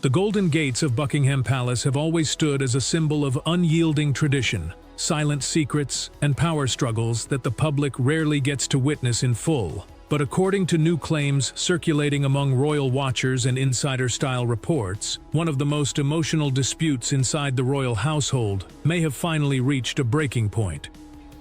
The golden gates of Buckingham Palace have always stood as a symbol of unyielding tradition, silent secrets, and power struggles that the public rarely gets to witness in full. But according to new claims circulating among royal watchers and insider-style reports, one of the most emotional disputes inside the royal household may have finally reached a breaking point.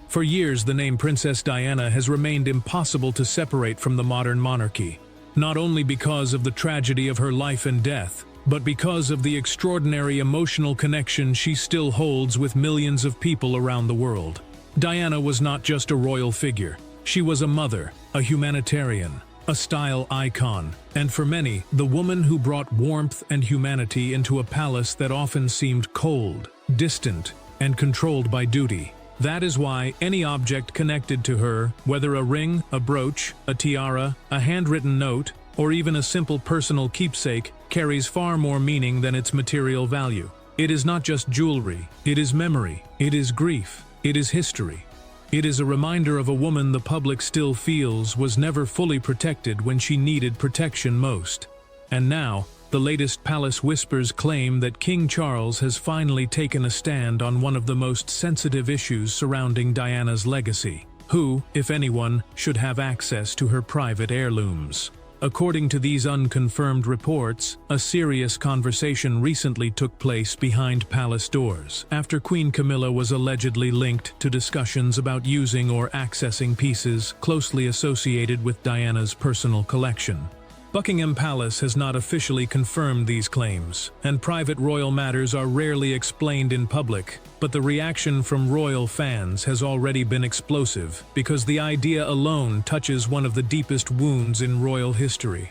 For years, the name Princess Diana has remained impossible to separate from the modern monarchy, not only because of the tragedy of her life and death, but because of the extraordinary emotional connection she still holds with millions of people around the world. Diana was not just a royal figure. She was a mother, a humanitarian, a style icon, and for many, the woman who brought warmth and humanity into a palace that often seemed cold, distant, and controlled by duty. That is why any object connected to her, whether a ring, a brooch, a tiara, a handwritten note, or even a simple personal keepsake, carries far more meaning than its material value. It is not just jewelry, it is memory, it is grief, it is history. It is a reminder of a woman the public still feels was never fully protected when she needed protection most. And now, the latest palace whispers claim that King Charles has finally taken a stand on one of the most sensitive issues surrounding Diana's legacy. Who, if anyone, should have access to her private heirlooms? According to these unconfirmed reports, a serious conversation recently took place behind palace doors after Queen Camilla was allegedly linked to discussions about using or accessing pieces closely associated with Diana's personal collection. Buckingham Palace has not officially confirmed these claims, and private royal matters are rarely explained in public, but the reaction from royal fans has already been explosive because the idea alone touches one of the deepest wounds in royal history.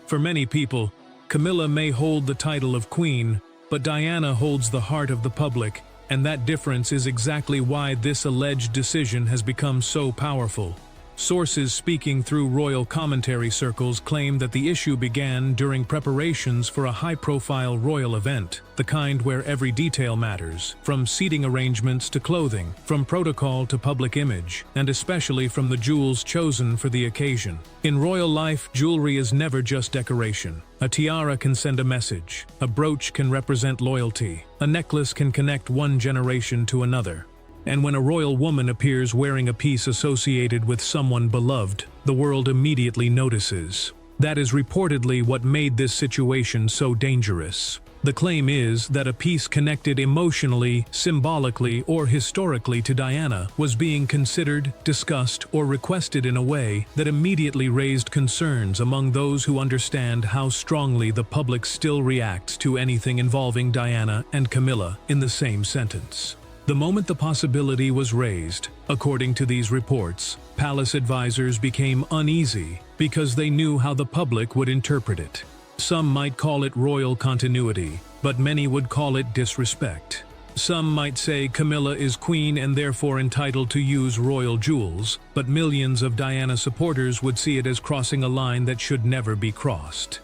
For many people, Camilla may hold the title of queen, but Diana holds the heart of the public, and that difference is exactly why this alleged decision has become so powerful. Sources speaking through royal commentary circles claim that the issue began during preparations for a high-profile royal event, the kind where every detail matters, from seating arrangements to clothing, from protocol to public image, and especially from the jewels chosen for the occasion. In royal life, jewelry is never just decoration. A tiara can send a message, a brooch can represent loyalty, a necklace can connect one generation to another. And when a royal woman appears wearing a piece associated with someone beloved, the world immediately notices. That is reportedly what made this situation so dangerous. The claim is that a piece connected emotionally, symbolically, or historically to Diana was being considered, discussed, or requested in a way that immediately raised concerns among those who understand how strongly the public still reacts to anything involving Diana and Camilla in the same sentence. The moment the possibility was raised, according to these reports, palace advisors became uneasy because they knew how the public would interpret it. Some might call it royal continuity, but many would call it disrespect. Some might say Camilla is queen and therefore entitled to use royal jewels, but millions of Diana supporters would see it as crossing a line that should never be crossed.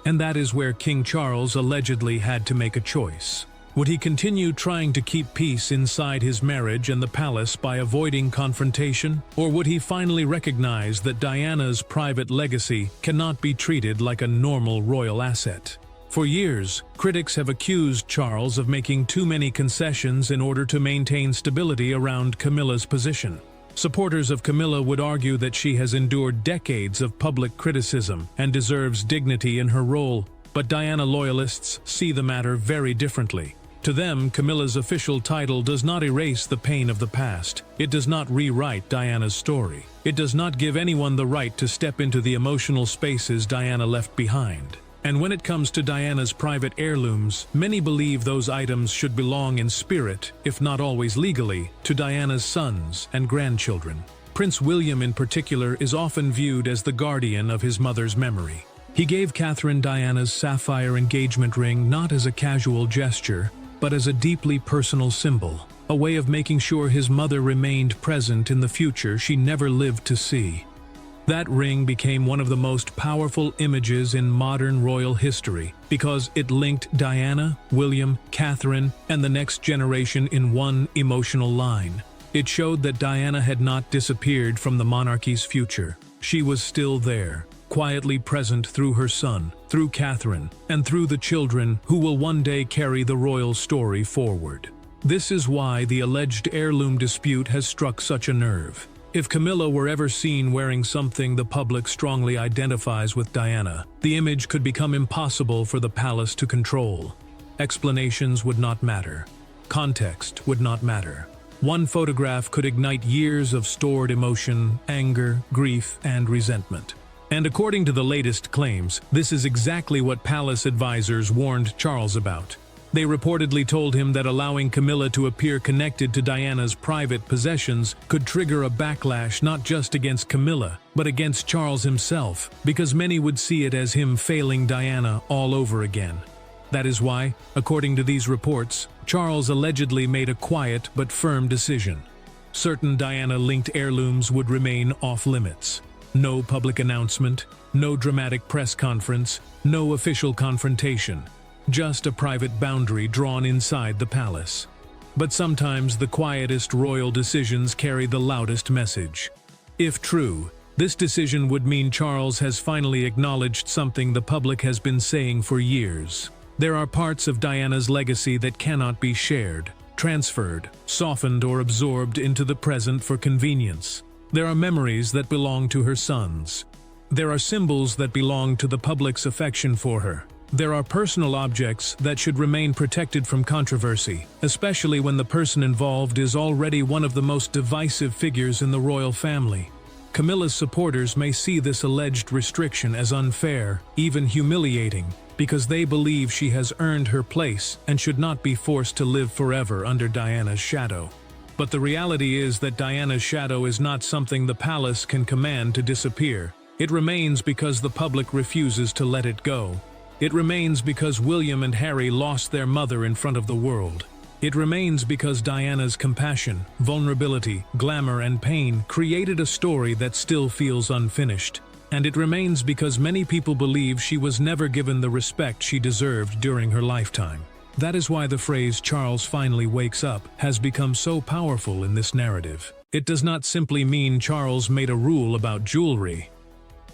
And that is where King Charles allegedly had to make a choice. Would he continue trying to keep peace inside his marriage and the palace by avoiding confrontation? Or would he finally recognize that Diana's private legacy cannot be treated like a normal royal asset? For years, critics have accused Charles of making too many concessions in order to maintain stability around Camilla's position. Supporters of Camilla would argue that she has endured decades of public criticism and deserves dignity in her role, but Diana loyalists see the matter very differently. To them, Camilla's official title does not erase the pain of the past. It does not rewrite Diana's story. It does not give anyone the right to step into the emotional spaces Diana left behind. And when it comes to Diana's private heirlooms, many believe those items should belong in spirit, if not always legally, to Diana's sons and grandchildren. Prince William in particular is often viewed as the guardian of his mother's memory. He gave Catherine Diana's sapphire engagement ring not as a casual gesture, but as a deeply personal symbol, a way of making sure his mother remained present in the future she never lived to see. That ring became one of the most powerful images in modern royal history because it linked Diana, William, Catherine, and the next generation in one emotional line. It showed that Diana had not disappeared from the monarchy's future. She was still there, quietly present through her son, through Catherine, and through the children who will one day carry the royal story forward. This is why the alleged heirloom dispute has struck such a nerve. If Camilla were ever seen wearing something the public strongly identifies with Diana, the image could become impossible for the palace to control. Explanations would not matter. Context would not matter. One photograph could ignite years of stored emotion, anger, grief, and resentment. And according to the latest claims, this is exactly what palace advisors warned Charles about. They reportedly told him that allowing Camilla to appear connected to Diana's private possessions could trigger a backlash not just against Camilla, but against Charles himself, because many would see it as him failing Diana all over again. That is why, according to these reports, Charles allegedly made a quiet but firm decision. Certain Diana-linked heirlooms would remain off-limits. No public announcement, no dramatic press conference, no official confrontation. Just a private boundary drawn inside the palace. But sometimes the quietest royal decisions carry the loudest message. If true, this decision would mean Charles has finally acknowledged something the public has been saying for years. There are parts of Diana's legacy that cannot be shared, transferred, softened, or absorbed into the present for convenience. There are memories that belong to her sons. There are symbols that belong to the public's affection for her. There are personal objects that should remain protected from controversy, especially when the person involved is already one of the most divisive figures in the royal family. Camilla's supporters may see this alleged restriction as unfair, even humiliating, because they believe she has earned her place and should not be forced to live forever under Diana's shadow. But the reality is that Diana's shadow is not something the palace can command to disappear. It remains because the public refuses to let it go. It remains because William and Harry lost their mother in front of the world. It remains because Diana's compassion, vulnerability, glamour, and pain created a story that still feels unfinished. And it remains because many people believe she was never given the respect she deserved during her lifetime. That is why the phrase "Charles finally wakes up" has become so powerful in this narrative. It does not simply mean Charles made a rule about jewelry.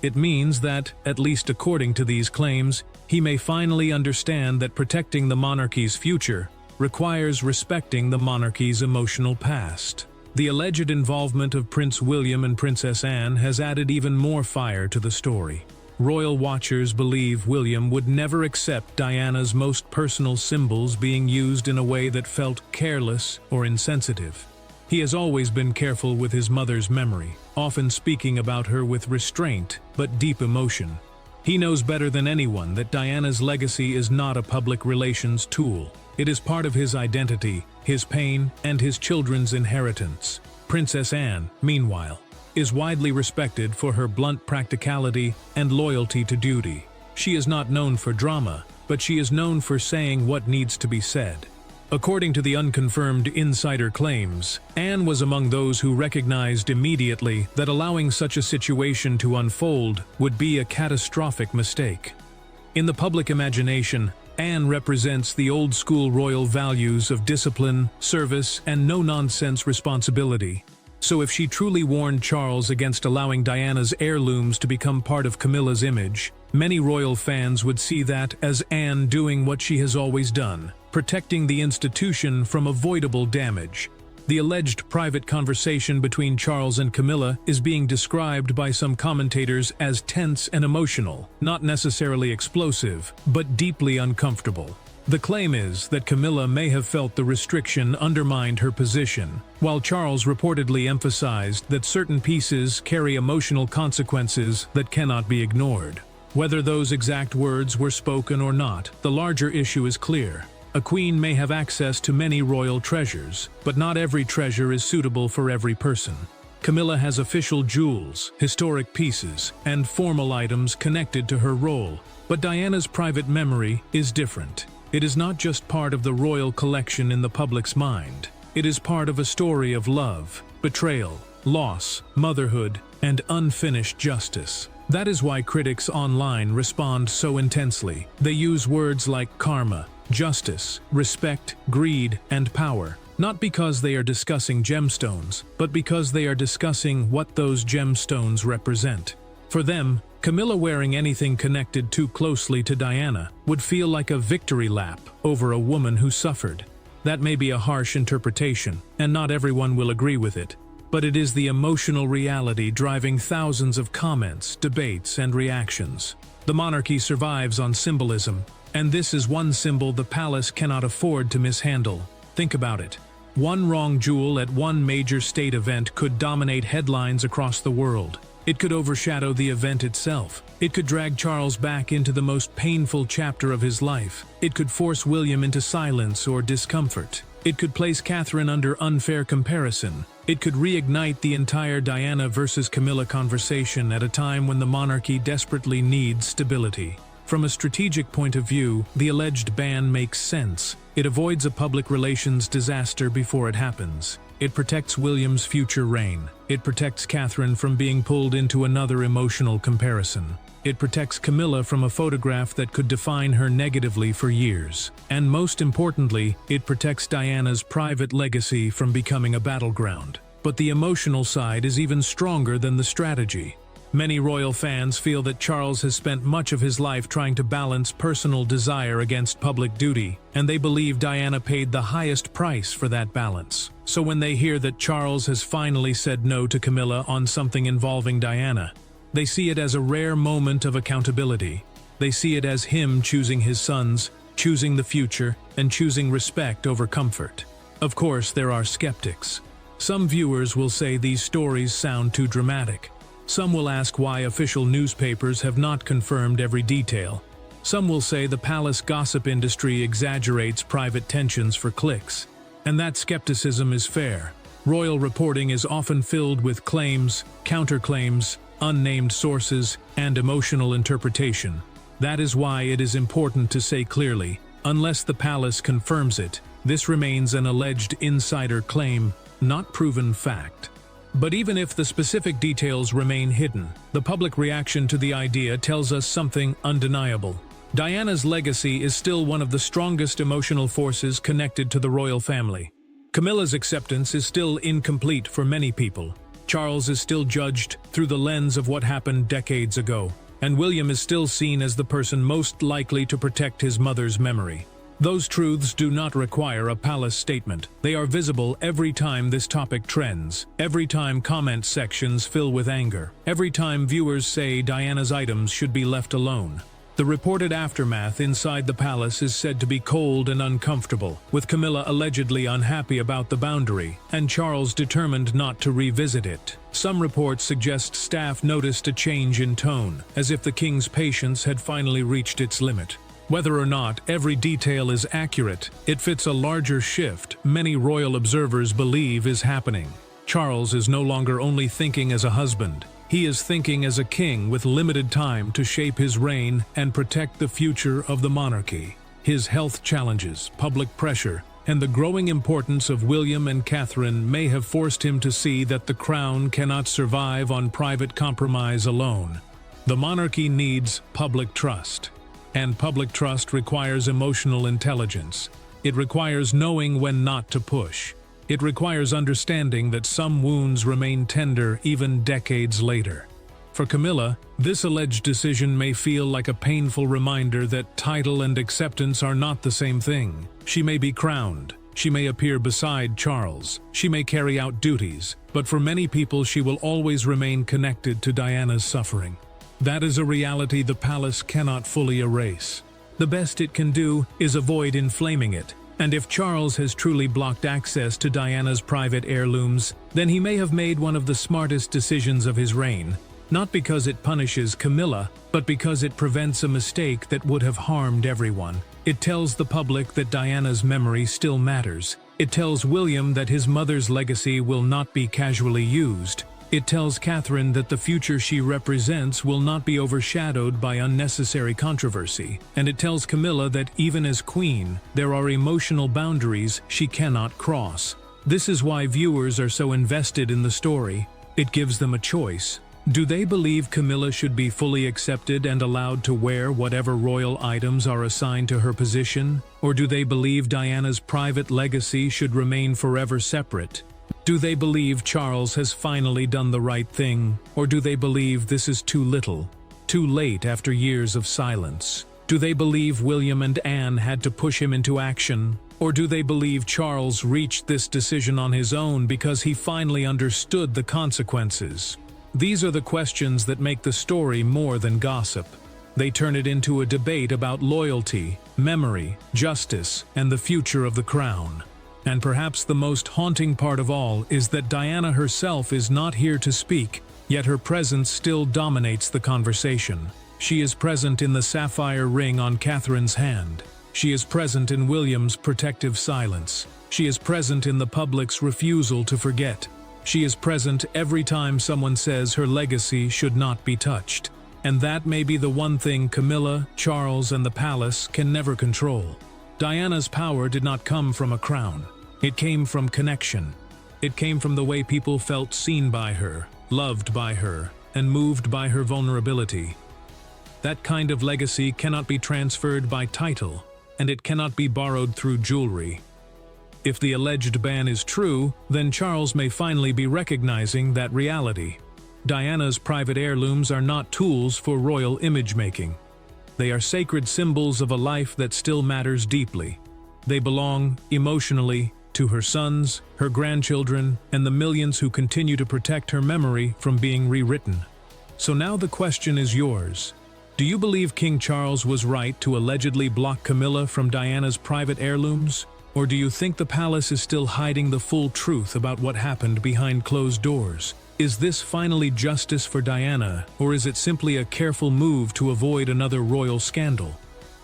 It means that, at least according to these claims, he may finally understand that protecting the monarchy's future requires respecting the monarchy's emotional past. The alleged involvement of Prince William and Princess Anne has added even more fire to the story. Royal watchers believe William would never accept Diana's most personal symbols being used in a way that felt careless or insensitive. He has always been careful with his mother's memory, often speaking about her with restraint but deep emotion. He knows better than anyone that Diana's legacy is not a public relations tool. It is part of his identity, his pain, and his children's inheritance. Princess Anne, meanwhile, is widely respected for her blunt practicality and loyalty to duty. She is not known for drama, but she is known for saying what needs to be said. According to the unconfirmed insider claims, Anne was among those who recognized immediately that allowing such a situation to unfold would be a catastrophic mistake. In the public imagination, Anne represents the old-school royal values of discipline, service, and no-nonsense responsibility. So if she truly warned Charles against allowing Diana's heirlooms to become part of Camilla's image, many royal fans would see that as Anne doing what she has always done, protecting the institution from avoidable damage. The alleged private conversation between Charles and Camilla is being described by some commentators as tense and emotional, not necessarily explosive, but deeply uncomfortable. The claim is that Camilla may have felt the restriction undermined her position, while Charles reportedly emphasized that certain pieces carry emotional consequences that cannot be ignored. Whether those exact words were spoken or not, the larger issue is clear. A queen may have access to many royal treasures, but not every treasure is suitable for every person. Camilla has official jewels, historic pieces, and formal items connected to her role, but Diana's private memory is different. It is not just part of the royal collection in the public's mind. It is part of a story of love, betrayal, loss, motherhood, and unfinished justice. That is why critics online respond so intensely. They use words like karma, justice, respect, greed, and power, not because they are discussing gemstones, but because they are discussing what those gemstones represent. For them, Camilla wearing anything connected too closely to Diana would feel like a victory lap over a woman who suffered. That may be a harsh interpretation, and not everyone will agree with it, but it is the emotional reality driving thousands of comments, debates, and reactions. The monarchy survives on symbolism, and this is one symbol the palace cannot afford to mishandle. Think about it. One wrong jewel at one major state event could dominate headlines across the world. It could overshadow the event itself. It could drag Charles back into the most painful chapter of his life. It could force William into silence or discomfort. It could place Catherine under unfair comparison. It could reignite the entire Diana versus Camilla conversation at a time when the monarchy desperately needs stability. From a strategic point of view, the alleged ban makes sense. It avoids a public relations disaster before it happens. It protects William's future reign. It protects Catherine from being pulled into another emotional comparison. It protects Camilla from a photograph that could define her negatively for years. And most importantly, it protects Diana's private legacy from becoming a battleground. But the emotional side is even stronger than the strategy. Many royal fans feel that Charles has spent much of his life trying to balance personal desire against public duty, and they believe Diana paid the highest price for that balance. So when they hear that Charles has finally said no to Camilla on something involving Diana, they see it as a rare moment of accountability. They see it as him choosing his sons, choosing the future, and choosing respect over comfort. Of course, there are skeptics. Some viewers will say these stories sound too dramatic. Some will ask why official newspapers have not confirmed every detail. Some will say the palace gossip industry exaggerates private tensions for clicks. And that skepticism is fair. Royal reporting is often filled with claims, counterclaims, unnamed sources, and emotional interpretation. That is why it is important to say clearly, unless the palace confirms it, this remains an alleged insider claim, not proven fact. But even if the specific details remain hidden, the public reaction to the idea tells us something undeniable. Diana's legacy is still one of the strongest emotional forces connected to the royal family. Camilla's acceptance is still incomplete for many people. Charles is still judged through the lens of what happened decades ago, and William is still seen as the person most likely to protect his mother's memory. Those truths do not require a palace statement. They are visible every time this topic trends, every time comment sections fill with anger, every time viewers say Diana's items should be left alone. The reported aftermath inside the palace is said to be cold and uncomfortable, with Camilla allegedly unhappy about the boundary, and Charles determined not to revisit it. Some reports suggest staff noticed a change in tone, as if the king's patience had finally reached its limit. Whether or not every detail is accurate, it fits a larger shift many royal observers believe is happening. Charles is no longer only thinking as a husband. He is thinking as a king with limited time to shape his reign and protect the future of the monarchy. His health challenges, public pressure, and the growing importance of William and Catherine may have forced him to see that the crown cannot survive on private compromise alone. The monarchy needs public trust. And public trust requires emotional intelligence. It requires knowing when not to push. It requires understanding that some wounds remain tender even decades later. For Camilla, this alleged decision may feel like a painful reminder that title and acceptance are not the same thing. She may be crowned. She may appear beside Charles. She may carry out duties. But for many people, she will always remain connected to Diana's suffering. That is a reality the palace cannot fully erase. The best it can do is avoid inflaming it. And if Charles has truly blocked access to Diana's private heirlooms, then he may have made one of the smartest decisions of his reign. Not because it punishes Camilla, but because it prevents a mistake that would have harmed everyone. It tells the public that Diana's memory still matters. It tells William that his mother's legacy will not be casually used. It tells Catherine that the future she represents will not be overshadowed by unnecessary controversy. And it tells Camilla that even as queen, there are emotional boundaries she cannot cross. This is why viewers are so invested in the story. It gives them a choice. Do they believe Camilla should be fully accepted and allowed to wear whatever royal items are assigned to her position? Or do they believe Diana's private legacy should remain forever separate? Do they believe Charles has finally done the right thing, or do they believe this is too little? too late after years of silence? Do they believe William and Anne had to push him into action? Or do they believe Charles reached this decision on his own because he finally understood the consequences? These are the questions that make the story more than gossip. They turn it into a debate about loyalty, memory, justice, and the future of the crown. And perhaps the most haunting part of all is that Diana herself is not here to speak, yet her presence still dominates the conversation. She is present in the sapphire ring on Catherine's hand. She is present in William's protective silence. She is present in the public's refusal to forget. She is present every time someone says her legacy should not be touched. And that may be the one thing Camilla, Charles, and the palace can never control. Diana's power did not come from a crown. It came from connection. It came from the way people felt seen by her, loved by her, and moved by her vulnerability. That kind of legacy cannot be transferred by title, and it cannot be borrowed through jewelry. If the alleged ban is true, then Charles may finally be recognizing that reality. Diana's private heirlooms are not tools for royal image-making. They are sacred symbols of a life that still matters deeply. They belong, emotionally, to her sons, her grandchildren, and the millions who continue to protect her memory from being rewritten. So now the question is yours. Do you believe King Charles was right to allegedly block Camilla from Diana's private heirlooms? Or do you think the palace is still hiding the full truth about what happened behind closed doors? Is this finally justice for Diana, or is it simply a careful move to avoid another royal scandal?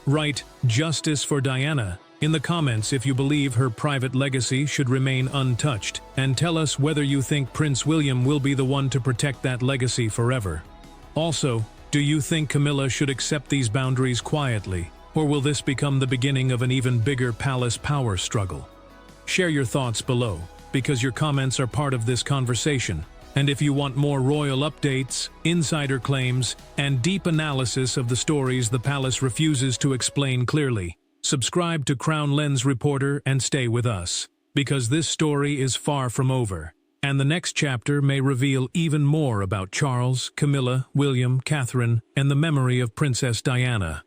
Write "Justice for Diana" in the comments if you believe her private legacy should remain untouched, and tell us whether you think Prince William will be the one to protect that legacy forever. Also, do you think Camilla should accept these boundaries quietly, or will this become the beginning of an even bigger palace power struggle? Share your thoughts below, because your comments are part of this conversation. And if you want more royal updates, insider claims, and deep analysis of the stories the palace refuses to explain clearly, subscribe to Crown Lens Reporter and stay with us, because this story is far from over, and the next chapter may reveal even more about Charles, Camilla, William, Catherine, and the memory of Princess Diana.